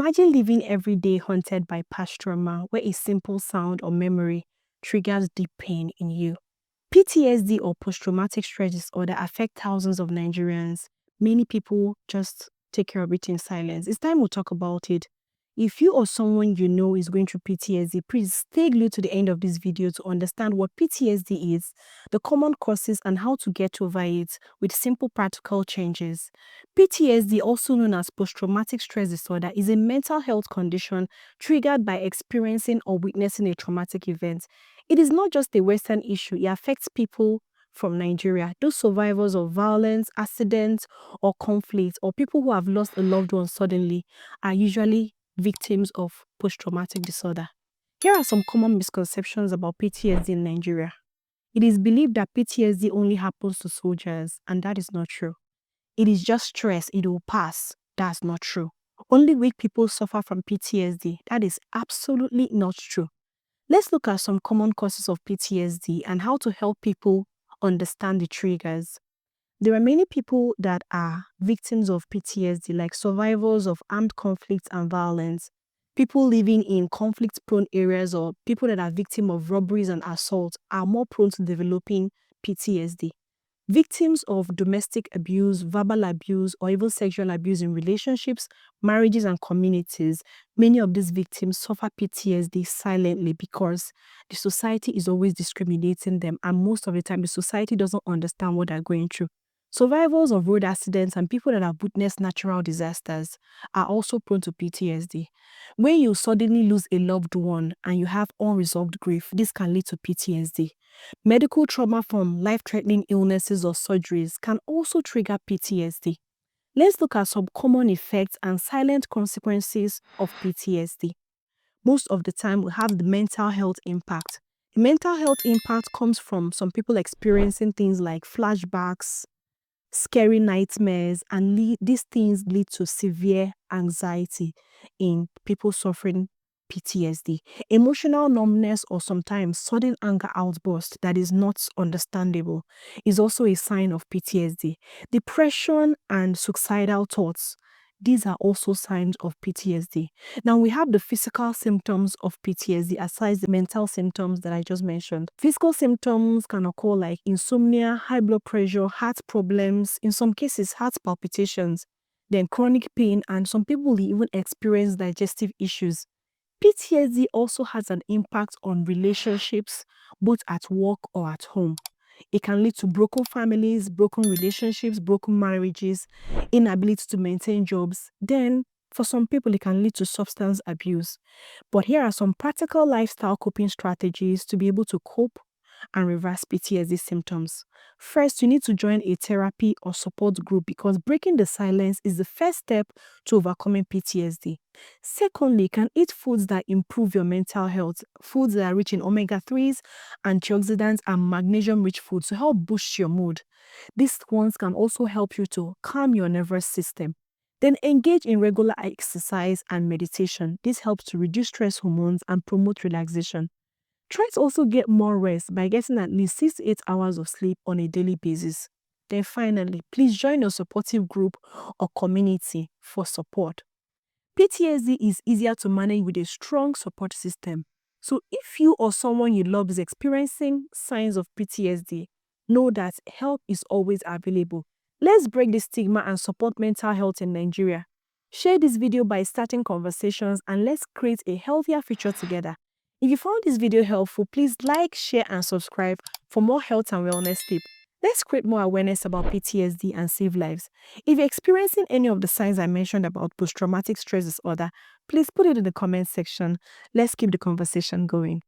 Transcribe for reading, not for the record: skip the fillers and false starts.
Imagine living every day haunted by past trauma, where a simple sound or memory triggers deep pain in you. PTSD or post-traumatic stress disorder affect thousands of Nigerians. Many people just take care of it in silence. It's time we talk about it. If you or someone you know is going through PTSD, please stay glued to the end of this video to understand what PTSD is, the common causes, and how to get over it with simple practical changes. PTSD, also known as post-traumatic stress disorder, is a mental health condition triggered by experiencing or witnessing a traumatic event. It is not just a Western issue, it affects people from Nigeria, those survivors of violence, accidents, or conflict, or people who have lost a loved one suddenly are usually victims of post-traumatic disorder. Here are some common misconceptions about PTSD in Nigeria. It is believed that PTSD only happens to soldiers, and that is not true. It is just stress, it will pass. That's not true. Only weak people suffer from PTSD. That is absolutely not true. Let's look at some common causes of PTSD and how to help people understand the triggers. There are many people that are victims of PTSD, like survivors of armed conflicts and violence, people living in conflict-prone areas, or people that are victims of robberies and assault are more prone to developing PTSD. Victims of domestic abuse, verbal abuse, or even sexual abuse in relationships, marriages, and communities, many of these victims suffer PTSD silently because the society is always discriminating them, and most of the time the society doesn't understand what they're going through. Survivors of road accidents and people that have witnessed natural disasters are also prone to PTSD. When you suddenly lose a loved one and you have unresolved grief, this can lead to PTSD. Medical trauma from life-threatening illnesses or surgeries can also trigger PTSD. Let's look at some common effects and silent consequences of PTSD. Most of the time, we have the mental health impact. The mental health impact comes from some people experiencing things like flashbacks, scary nightmares, and these things lead to severe anxiety in people suffering PTSD. Emotional numbness or sometimes sudden anger outburst that is not understandable is also a sign of PTSD. Depression and suicidal thoughts, these are also signs of PTSD. Now we have the physical symptoms of PTSD aside the mental symptoms that I just mentioned. Physical symptoms can occur like insomnia, high blood pressure, heart problems, in some cases heart palpitations, then chronic pain, and some people will even experience digestive issues. PTSD also has an impact on relationships, both at work or at home. It can lead to broken families, broken relationships, broken marriages, inability to maintain jobs. Then, for some people, it can lead to substance abuse. But here are some practical lifestyle coping strategies to be able to cope and reverse PTSD symptoms. First, you need to join a therapy or support group because breaking the silence is the first step to overcoming PTSD. Secondly, you can eat foods that improve your mental health, foods that are rich in omega-3s, antioxidants, and magnesium-rich foods to help boost your mood. These ones can also help you to calm your nervous system. Then engage in regular exercise and meditation. This helps to reduce stress hormones and promote relaxation. Try to also get more rest by getting at least 6 to 8 hours of sleep on a daily basis. Then finally, please join a supportive group or community for support. PTSD is easier to manage with a strong support system. So if you or someone you love is experiencing signs of PTSD, know that help is always available. Let's break the stigma and support mental health in Nigeria. Share this video by starting conversations and let's create a healthier future together. If you found this video helpful, please like, share, and subscribe for more health and wellness tips. Let's create more awareness about PTSD and save lives. If you're experiencing any of the signs I mentioned about post-traumatic stress disorder, please put it in the comment section. Let's keep the conversation going.